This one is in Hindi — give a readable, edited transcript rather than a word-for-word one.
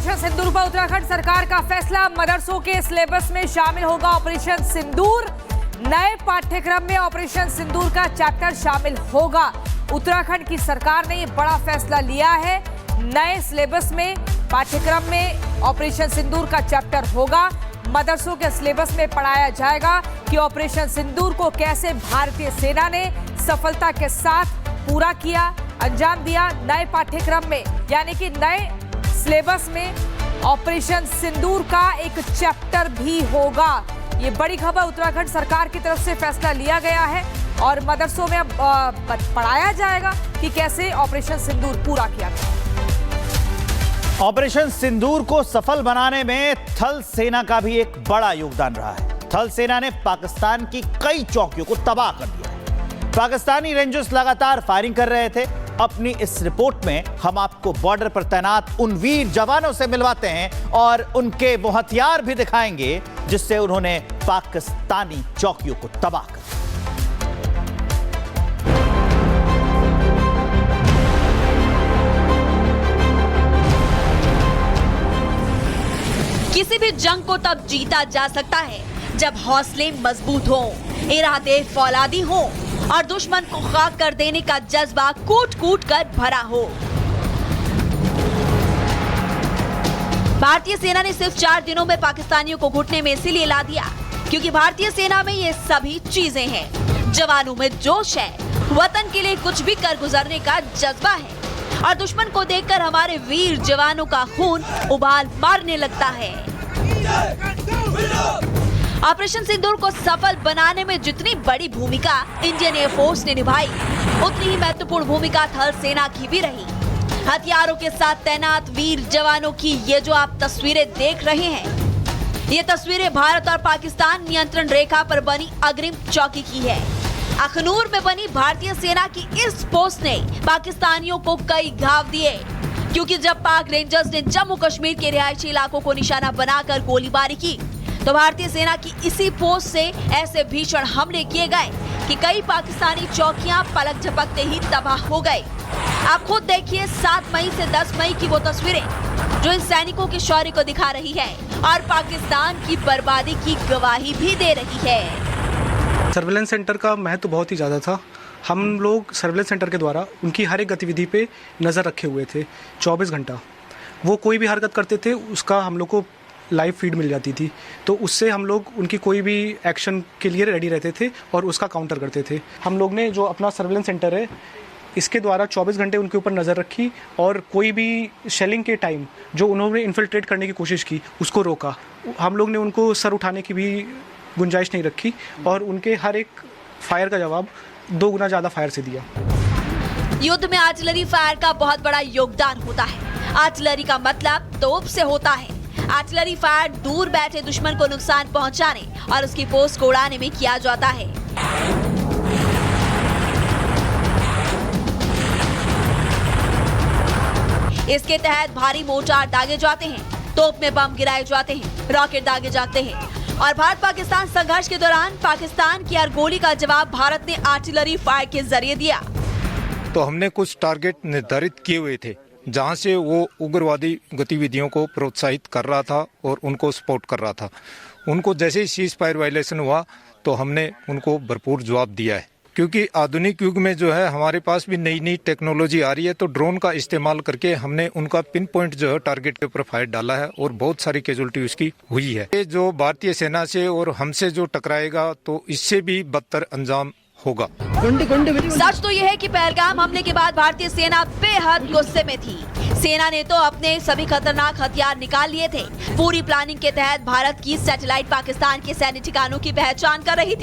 ऑपरेशन सिंदूर पर उत्तराखंड सरकार का फैसला। मदरसों के सिलेबस में शामिल होगा ऑपरेशन सिंदूर। नए पाठ्यक्रम में ऑपरेशन सिंदूर का चैप्टर शामिल होगा। उत्तराखंड की सरकार ने यह बड़ा फैसला लिया है। नए सिलेबस में पाठ्यक्रम में ऑपरेशन सिंदूर का चैप्टर होगा। मदरसों के सिलेबस में पढ़ाया जाएगा कि ऑपरेशन सिंदूर को कैसे भारतीय सेना ने सफलता के साथ पूरा किया, अंजाम दिया। नए पाठ्यक्रम में यानी कि नए सिलेबस में ऑपरेशन सिंदूर का एक चैप्टर भी होगा। ये बड़ी खबर उत्तराखंड सरकार की तरफ से फैसला लिया गया है और मदरसों में अब पढ़ाया जाएगा कि कैसे ऑपरेशन सिंदूर पूरा किया गया। ऑपरेशन सिंदूर को सफल बनाने में थल सेना का भी एक बड़ा योगदान रहा है। थल सेना ने पाकिस्तान की कई चौकियों को तबाह कर दिया है। पाकिस्तानी रेंजर्स लगातार फायरिंग कर रहे थे। अपनी इस रिपोर्ट में हम आपको बॉर्डर पर तैनात उन वीर जवानों से मिलवाते हैं और उनके वो हथियार भी दिखाएंगे जिससे उन्होंने पाकिस्तानी चौकियों को तबाह कर दिया। किसी भी जंग को तब जीता जा सकता है जब हौसले मजबूत हों, इरादे फौलादी हों और दुश्मन को खाक कर देने का जज्बा कूट कूट कर भरा हो। भारतीय सेना ने सिर्फ 4 दिनों में पाकिस्तानियों को घुटने में इसीलिए ला दिया क्योंकि भारतीय सेना में ये सभी चीजें हैं। जवानों में जोश है, वतन के लिए कुछ भी कर गुजरने का जज्बा है और दुश्मन को देखकर हमारे वीर जवानों का खून उबाल मारने लगता है। ऑपरेशन सिंदूर को सफल बनाने में जितनी बड़ी भूमिका इंडियन एयरफोर्स ने निभाई, उतनी ही महत्वपूर्ण भूमिका थल सेना की भी रही। हथियारों के साथ तैनात वीर जवानों की ये जो आप तस्वीरें देख रहे हैं, ये तस्वीरें भारत और पाकिस्तान नियंत्रण रेखा पर बनी अग्रिम चौकी की है। अखनूर में बनी भारतीय सेना की इस पोस्ट ने पाकिस्तानियों को कई घाव दिए क्योंकि जब पाक रेंजर्स ने जम्मू कश्मीर के रिहायशी इलाकों को निशाना बनाकर गोलीबारी की तो भारतीय सेना की इसी पोस्ट से ऐसे भीषण हमले किए गए कि कई पाकिस्तानी चौकियां पलक झपकते ही तबाह हो गए। आप खुद देखिए 7 मई से 10 मई की वो तस्वीरें जो इन सैनिकों के शौर्य को दिखा रही है और पाकिस्तान की बर्बादी की गवाही भी दे रही है। सर्विलेंस सेंटर का महत्व बहुत ही ज़्यादा था। हम लोग सर्विलेंस सेंटर के द्वारा उनकी हर एक गतिविधि पे नज़र रखे हुए थे 24 घंटा। वो कोई भी हरकत करते थे उसका हम लोग को लाइव फीड मिल जाती थी, तो उससे हम लोग उनकी कोई भी एक्शन के लिए रेडी रहते थे और उसका काउंटर करते थे। हम लोग ने जो अपना सर्विलेंस सेंटर है इसके द्वारा 24 घंटे उनके ऊपर नज़र रखी और कोई भी शेलिंग के टाइम जो उन्होंने इन्फिल्ट्रेट करने की कोशिश की उसको रोका। हम लोग ने उनको सर उठाने की भी गुंजाइश नहीं रखी और उनके हर एक फायर का जवाब 2 गुना ज़्यादा फायर से दिया। युद्ध में आर्टिलरी फायर का बहुत बड़ा योगदान होता है। आर्टिलरी का मतलब तोप से होता है। आर्टिलरी फायर दूर बैठे दुश्मन को नुकसान पहुंचाने और उसकी पोस्ट को उड़ाने में किया जाता है। इसके तहत भारी मोर्टार दागे जाते हैं, तोप में बम गिराए जाते हैं, रॉकेट दागे जाते हैं और भारत पाकिस्तान संघर्ष के दौरान पाकिस्तान की हर गोली का जवाब भारत ने आर्टिलरी फायर के जरिए दिया। तो हमने कुछ टारगेट निर्धारित किए हुए थे जहां से वो उग्रवादी गतिविधियों को प्रोत्साहित कर रहा था और उनको सपोर्ट कर रहा था। उनको जैसे ही सीज फायर वायलेशन हुआ तो हमने उनको भरपूर जवाब दिया है क्योंकि आधुनिक युग में जो है हमारे पास भी नई नई टेक्नोलॉजी आ रही है, तो ड्रोन का इस्तेमाल करके हमने उनका पिन पॉइंट जो है टारगेट के ऊपर फायर डाला है और बहुत सारी कैजुअल्टी उसकी हुई है। ये जो भारतीय सेना से और हमसे जो टकराएगा तो इससे भी बदतर अंजाम होगा। सच तो यह है कि पहलगाम हमले के बाद भारतीय सेना बेहद गुस्से में थी। सेना ने तो अपने सभी खतरनाक हथियार निकाल लिए थे। पूरी प्लानिंग के तहत भारत की सैटेलाइट पाकिस्तान के सैन्य ठिकानों की पहचान कर रही थी।